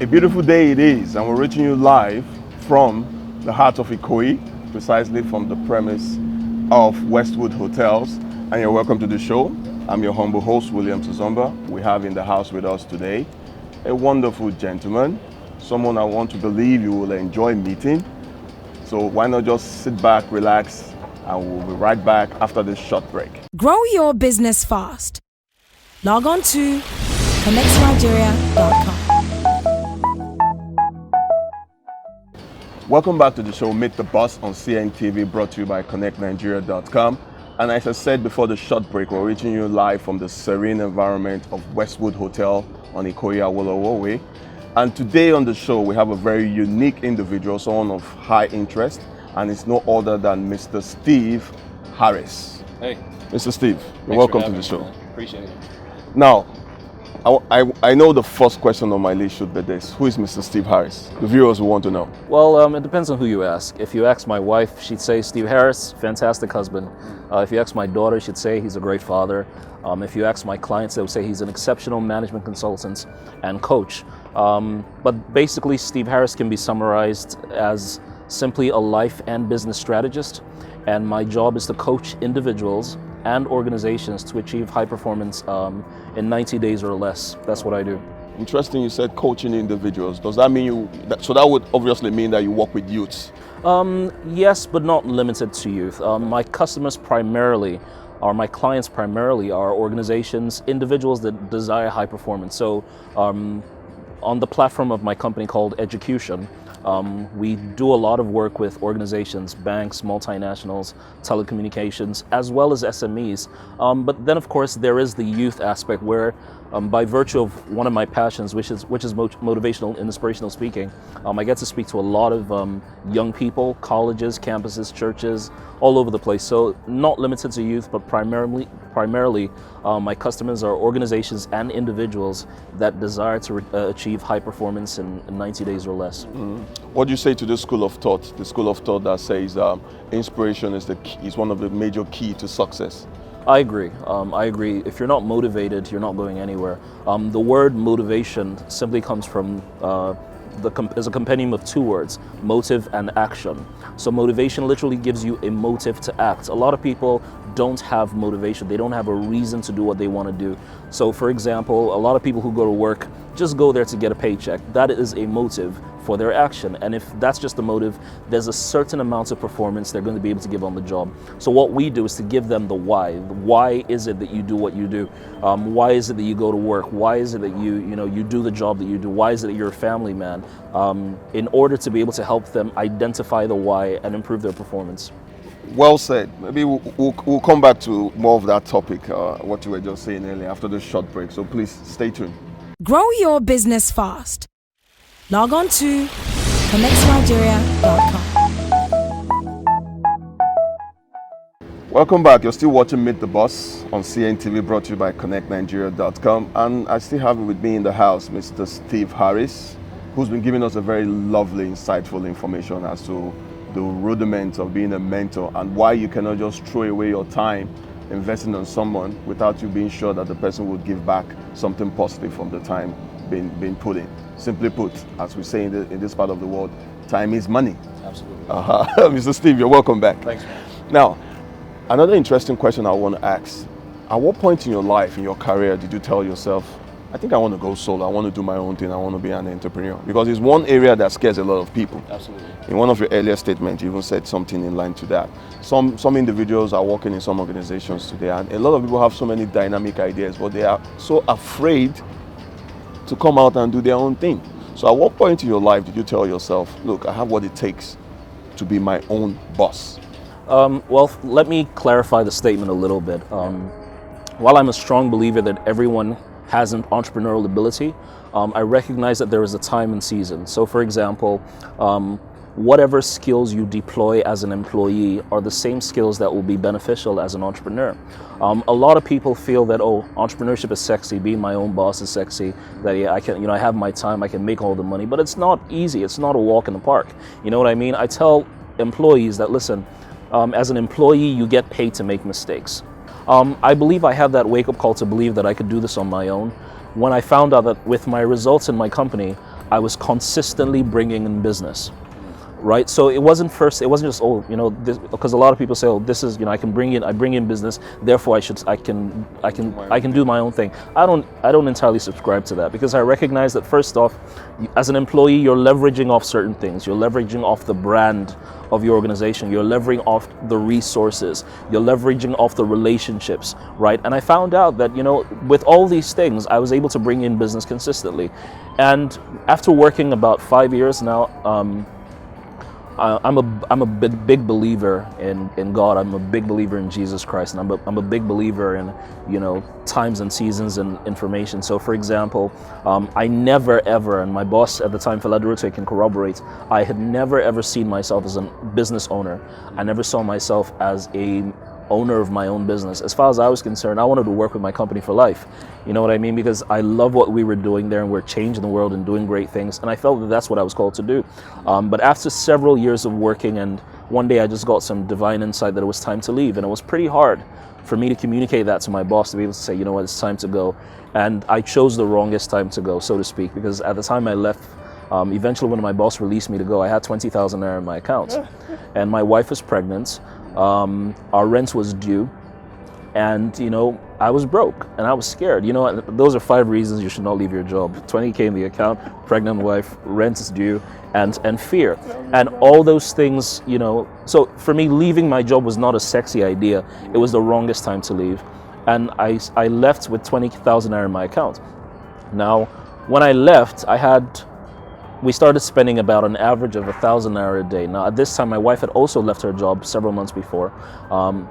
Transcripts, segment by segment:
A beautiful day it is, and we're reaching you live from the heart of Ikoyi, precisely from the premise of Westwood Hotels. And you're welcome to the show. I'm your humble host, William Tuzomba. We have in the house with us today a wonderful gentleman, someone I want to believe you will enjoy meeting. So why not just sit back, relax, and we'll be right back after this short break. Grow your business fast. Log on to Connectnigeria.com. Welcome back to the show, Meet the Boss on CNTV, brought to you by Connectnigeria.com. And as I said before the short break, we're reaching you live from the serene environment of Westwood Hotel on Ikoyi Awolowo Way. And today on the show, we have a very unique individual, someone of high interest, and it's no other than Mr. Steve Harris. Hey. Mr. Steve, you're welcome to the show. Me, appreciate it. Now, I know the first question on my list should be this. Who is Mr. Steve Harris? The viewers will want to know. Well, it depends on who you ask. If you ask my wife, she'd say Steve Harris, fantastic husband. If you ask my daughter, she'd say he's a great father. If you ask my clients, they would say he's an exceptional management consultant and coach. But basically, Steve Harris can be summarized as simply a life and business strategist. And my job is to coach individuals and organizations to achieve high performance in 90 days or less. That's what I do. Interesting, you said coaching individuals. Does that mean so that would obviously mean that you work with youths? Yes, but not limited to youth. My customers primarily, or my clients primarily, are organizations, individuals that desire high performance. So on the platform of my company called Education, we do a lot of work with organizations, banks, multinationals, telecommunications, as well as SMEs. But then, of course, there is the youth aspect where, by virtue of one of my passions, which is motivational and inspirational speaking, I get to speak to a lot of young people, colleges, campuses, churches, all over the place. So not limited to youth, but primarily my customers are organizations and individuals that desire to achieve high performance in 90 days or less. What do you say to the school of thought? The school of thought that says inspiration is one of the major key to success. I agree. If you're not motivated, you're not going anywhere. The word motivation simply comes from is a compendium of two words, motive and action. So motivation literally gives you a motive to act. A lot of people don't have motivation. They don't have a reason to do what they want to do. So for example, a lot of people who go to work just go there to get a paycheck. That is a motive for their action. And if that's just the motive, there's a certain amount of performance they're going to be able to give on the job. So what we do is to give them the why. Why is it that you do what you do? Why is it that you go to work? Why is it that you do the job that you do? Why is it that you're a family man? In order to be able to help them identify the why and improve their performance. Well said. Maybe we'll come back to more of that topic, what you were just saying earlier, after this short break. So please stay tuned. Grow your business fast. Log on to Connectnigeria.com. Welcome back. You're still watching Meet the Boss on CNTV, brought to you by Connectnigeria.com. And I still have with me in the house Mr. Steve Harris, who's been giving us a very lovely, insightful information as to the rudiments of being a mentor and why you cannot just throw away your time investing on someone without you being sure that the person would give back something positive from the time being put in. Simply put, as we say in this part of the world, time is money. Absolutely. Mr. Steve, you're welcome back. Thanks, man. Now, another interesting question I want to ask. At what point in your life, in your career, did you tell yourself, I think I want to go solo, I want to do my own thing, I want to be an entrepreneur? Because it's one area that scares a lot of people. Absolutely. In one of your earlier statements, you even said something in line to that. Some individuals are working in some organizations today, and a lot of people have so many dynamic ideas, but they are so afraid to come out and do their own thing. So at what point in your life did you tell yourself, look, I have what it takes to be my own boss? Well, let me clarify the statement a little bit. While I'm a strong believer that everyone has an entrepreneurial ability, I recognize that there is a time and season. So for example, whatever skills you deploy as an employee are the same skills that will be beneficial as an entrepreneur. A lot of people feel that, oh, entrepreneurship is sexy, being my own boss is sexy, that I can, I have my time, I can make all the money, but it's not easy. It's not a walk in the park. You know what I mean? I tell employees that, listen, as an employee, you get paid to make mistakes. I believe I had that wake-up call to believe that I could do this on my own. When I found out that with my results in my company, I was consistently bringing in business. Right, so it wasn't just because a lot of people say, oh, this is, I bring in business, therefore I can do my own thing. I don't entirely subscribe to that, because I recognize that first off, as an employee, you're leveraging off certain things. You're leveraging off the brand of your organization. You're leveraging off the resources. You're leveraging off the relationships, right? And I found out that, with all these things, I was able to bring in business consistently. And after working about 5 years now, I'm a big believer in God. I'm a big believer in Jesus Christ, and I'm a big believer in times and seasons and information. So, for example, I never ever, and my boss at the time, Faladurute, can corroborate, I had never ever seen myself as a business owner. I never saw myself as a owner of my own business. As far as I was concerned, I wanted to work with my company for life. You know what I mean? Because I love what we were doing there, and we're changing the world and doing great things. And I felt that that's what I was called to do. But after several years of working, and one day I just got some divine insight that it was time to leave. And it was pretty hard for me to communicate that to my boss, to be able to say, you know what, it's time to go. And I chose the wrongest time to go, so to speak, because at the time I left, eventually when my boss released me to go, I had 20,000 naira in my account. And my wife was pregnant. Our rent was due, and I was broke and I was scared. Those are 5 reasons you should not leave your job: 20K in the account, pregnant wife, rent is due, and fear, and all those things. So for me, leaving my job was not a sexy idea. It was the wrongest time to leave, and I left with 20,000 naira in my account. Now, when I left, we started spending about an average of 1,000 naira a day. Now, at this time, my wife had also left her job several months before.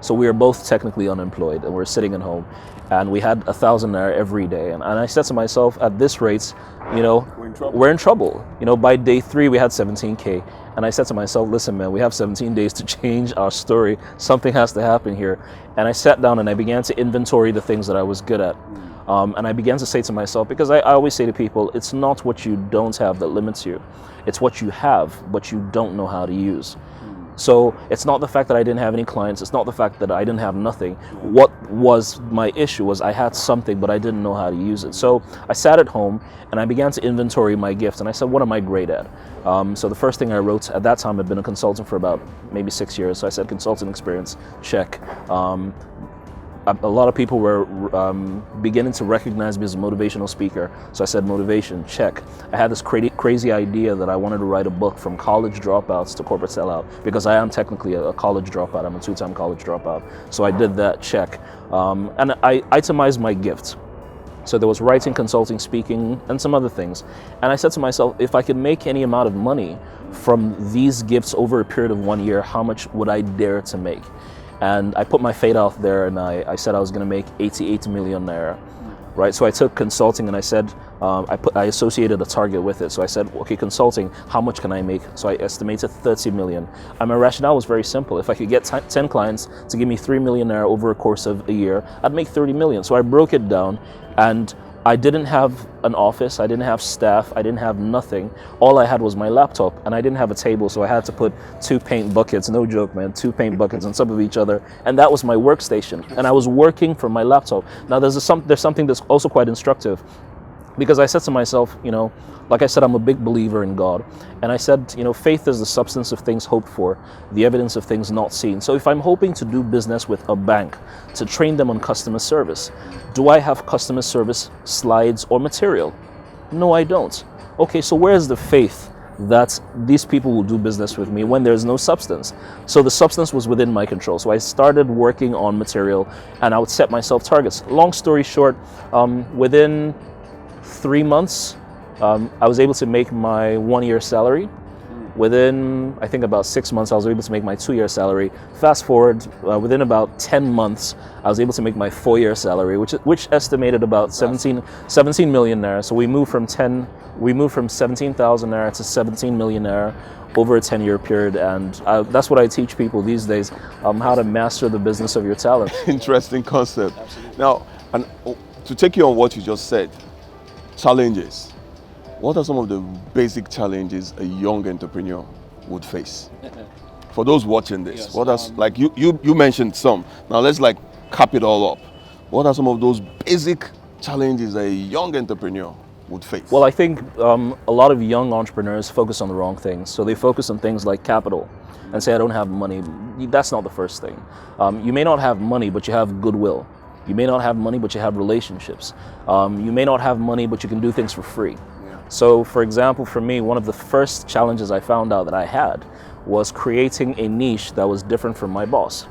So we were both technically unemployed, and we were sitting at home. And we had 1,000 naira every day. And I said to myself, at this rate, we're in trouble. By day 3, we had 17K. And I said to myself, listen, man, we have 17 days to change our story. Something has to happen here. And I sat down and I began to inventory the things that I was good at. And I began to say to myself, because I always say to people, it's not what you don't have that limits you. It's what you have, but you don't know how to use. So it's not the fact that I didn't have any clients. It's not the fact that I didn't have nothing. What was my issue was I had something, but I didn't know how to use it. So I sat at home and I began to inventory my gifts. And I said, what am I great at? So the first thing I wrote at that time, I'd been a consultant for about maybe 6 years. So I said, consulting experience, check. A lot of people were beginning to recognize me as a motivational speaker. So I said, motivation, check. I had this crazy idea that I wanted to write a book from college dropouts to corporate sellout, because I am technically a college dropout. I'm a 2-time college dropout. So I did that, check. And I itemized my gifts. So there was writing, consulting, speaking, and some other things. And I said to myself, if I could make any amount of money from these gifts over a period of 1 year, how much would I dare to make? And I put my fate out there, and I said I was going to make 88 million naira, right? So I took consulting, and I said, I associated a target with it. So I said, okay, consulting, how much can I make? So I estimated 30 million. And my rationale was very simple. If I could get 10 clients to give me 3 million naira over a course of a year, I'd make 30 million. So I broke it down, and I didn't have an office, I didn't have staff, I didn't have nothing. All I had was my laptop, and I didn't have a table, so I had to put 2 paint buckets, no joke, man, 2 paint buckets on top of each other, and that was my workstation. And I was working from my laptop. Now there's something that's also quite instructive, because I said to myself, like I said, I'm a big believer in God. And I said, faith is the substance of things hoped for, the evidence of things not seen. So if I'm hoping to do business with a bank to train them on customer service, do I have customer service slides or material? No, I don't. Okay, so where's the faith that these people will do business with me when there's no substance? So the substance was within my control. So I started working on material, and I would set myself targets. Long story short, within 3 months, I was able to make my 1-year salary. Within, I think, about 6 months, I was able to make my 2-year salary. Fast forward, within about 10 months, I was able to make my 4-year salary, which estimated about 17 million naira. So we moved from 17,000 naira to 17 million naira over a 10-year period, and that's what I teach people these days, how to master the business of your talent. Interesting concept. Now, and to take you on what you just said, challenges. What are some of the basic challenges a young entrepreneur would face? For those watching this, Yes, what are, like you mentioned some. Now let's cap it all up. What are some of those basic challenges a young entrepreneur would face? Well, I think a lot of young entrepreneurs focus on the wrong things. So they focus on things like capital and say, I don't have money. That's not the first thing. You may not have money, but you have goodwill. You may not have money, but you have relationships. You may not have money, but you can do things for free. So, for example, for me, one of the first challenges I found out that I had was creating a niche that was different from my boss.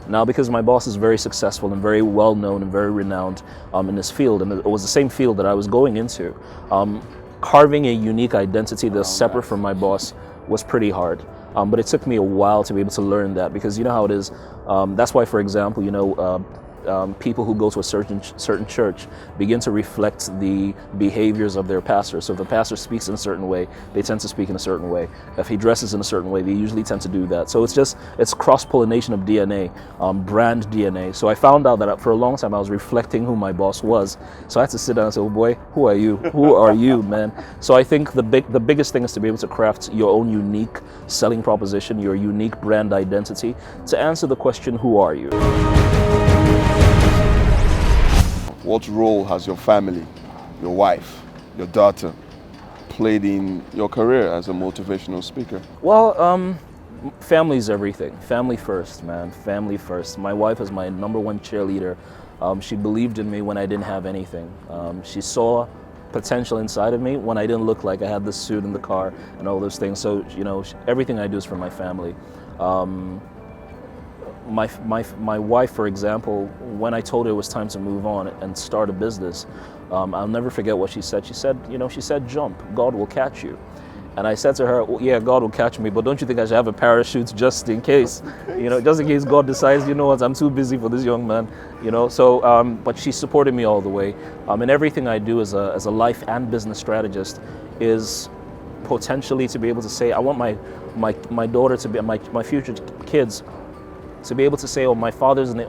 Now, because my boss is very successful and very well known and very renowned in this field, and it was the same field that I was going into, carving a unique identity that's separate from my boss was pretty hard. But it took me a while to be able to learn that, because you know how it is. That's why, for example, people who go to a certain church begin to reflect the behaviors of their pastor. So if the pastor speaks in a certain way, they tend to speak in a certain way. If he dresses in a certain way, they usually tend to do that. So it's cross-pollination of DNA, brand DNA. So I found out that for a long time I was reflecting who my boss was. So I had to sit down and say, oh boy, who are you? Who are you, man? So I think the biggest thing is to be able to craft your own unique selling proposition, your unique brand identity, to answer the question, who are you? What role has your family, your wife, your daughter played in your career as a motivational speaker? Well, family's everything. Family first, man. Family first. My wife is my #1 cheerleader. She believed in me when I didn't have anything. She saw potential inside of me when I didn't look like I had the suit and the car and all those things. So, everything I do is for my family. My wife, for example, when I told her it was time to move on and start a business, I'll never forget what she said. She said, jump, God will catch you. And I said to her, well, yeah, God will catch me, but don't you think I should have a parachute just in case? Just in case God decides, you know what, I'm too busy for this young man, So, but she supported me all the way. And everything I do as a life and business strategist is potentially to be able to say, I want my daughter to be, my future kids to be able to say, oh, my father's name,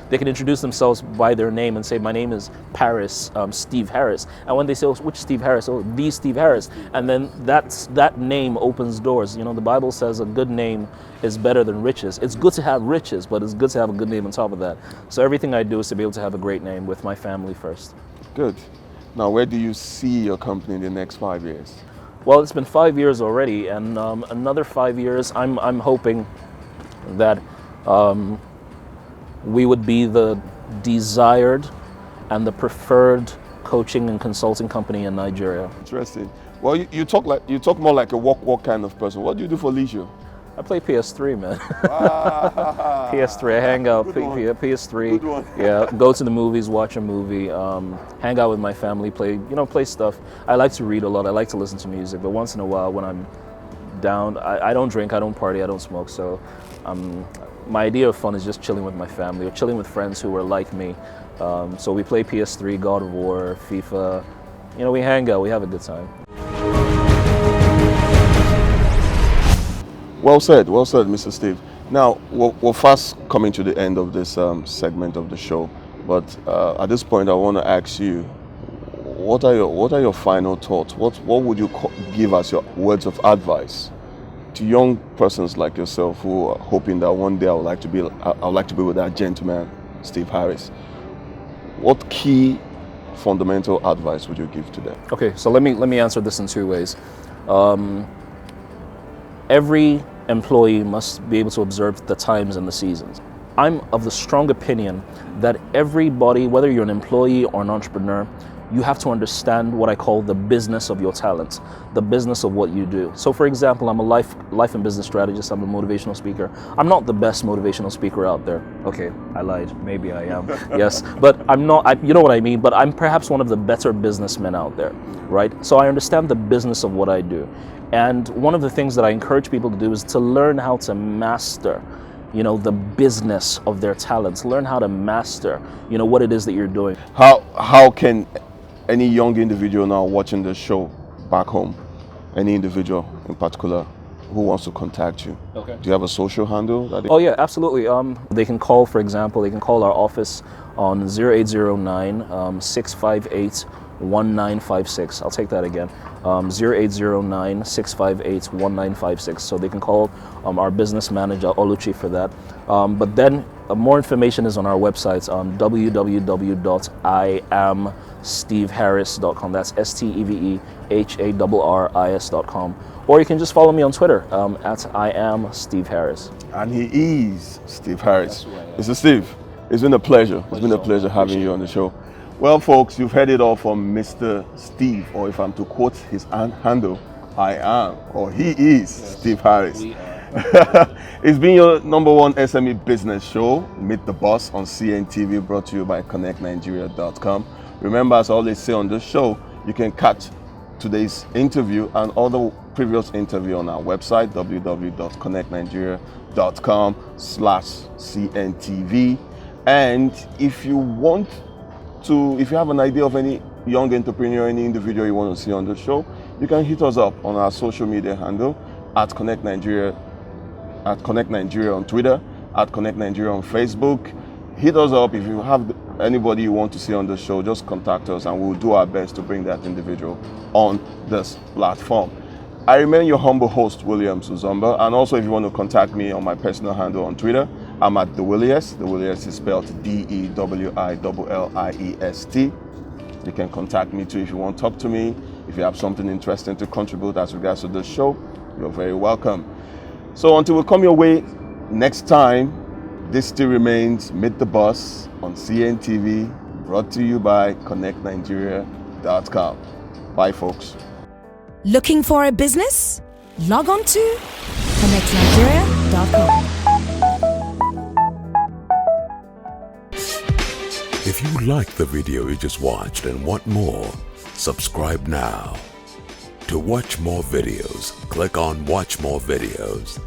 they can introduce themselves by their name and say, my name is Paris, Steve Harris. And when they say, oh, which Steve Harris? Oh, the Steve Harris. And then that name opens doors. The Bible says a good name is better than riches. It's good to have riches, but it's good to have a good name on top of that. So everything I do is to be able to have a great name with my family first. Good. Now, where do you see your company in the next 5 years? Well, it's been 5 years already, and another 5 years, I'm hoping that we would be the desired and the preferred coaching and consulting company in Nigeria. Interesting. Well, you talk more like a walk kind of person. What do you do for leisure? I play PS3, man. Ah, PS3, I hang out, PS3. Good one. Yeah, go to the movies, watch a movie, hang out with my family, play stuff. I like to read a lot. I like to listen to music, but once in a while when I'm down, I don't drink, I don't party, I don't smoke. So my idea of fun is just chilling with my family or chilling with friends who are like me. So we play PS3, God of War, FIFA. We hang out, we have a good time. Well said, Mr. Steve. Now, we're fast coming to the end of this segment of the show, but at this point, I want to ask you, what are your final thoughts? What would you give as your words of advice to young persons like yourself who are hoping that one day I would like to be with that gentleman, Steve Harris? What key fundamental advice would you give to them? Okay, so let me answer this in two ways. Every employee must be able to observe the times and the seasons. I'm of the strong opinion that everybody, whether you're an employee or an entrepreneur, you have to understand what I call the business of your talents, the business of what you do. So for example, I'm a life and business strategist, I'm a motivational speaker. I'm not the best motivational speaker out there. Okay, I lied, maybe I am, yes. But I'm not, you know what I mean, but I'm perhaps one of the better businessmen out there, right? So I understand the business of what I do. And one of the things that I encourage people to do is to learn how to master the business of their talents. Learn how to master, what it is that you're doing. How can any young individual now watching the show back home, any individual in particular who wants to contact you, do you have a social handle? Oh yeah, absolutely. They can call, for example, our office on 0809 658 1956. I'll take that again. 0809-658-1956. So they can call our business manager, Oluchi, for that. But then more information is on our website, www.iamsteveharris.com. That's STEVEHARRIS.com. Or you can just follow me on Twitter at @IamSteveHarris. And he is Steve Harris. Mr. Steve, it's been a pleasure. It's been a pleasure having you on the show. Well, folks, you've heard it all from Mr. Steve, or if I'm to quote his handle, I am, or he is Steve Harris. It's been your #1 SME business show, Meet the Boss on CNTV, brought to you by Connectnigeria.com. Remember, as I always say on this show, you can catch today's interview and other previous interview on our website, www.connectnigeria.com/CNTV. And if you have an idea of any young entrepreneur, any individual you want to see on the show, you can hit us up on our social media handle at Connect Nigeria on Twitter, at Connect Nigeria on Facebook. Hit us up. If you have anybody you want to see on the show, just contact us and we'll do our best to bring that individual on this platform. I remain your humble host, William Suzomba, and also if you want to contact me on my personal handle on Twitter, I'm at The Williest. The Williest is spelled DEWILLIEST. You can contact me too if you want to talk to me. If you have something interesting to contribute as regards to the show, you're very welcome. So until we come your way next time, this still remains Meet the Boss on CNTV, brought to you by Connectnigeria.com. Bye, folks. Looking for a business? Log on to Connectnigeria.com. If you like the video you just watched and want more, subscribe now. To watch more videos, click on Watch More Videos.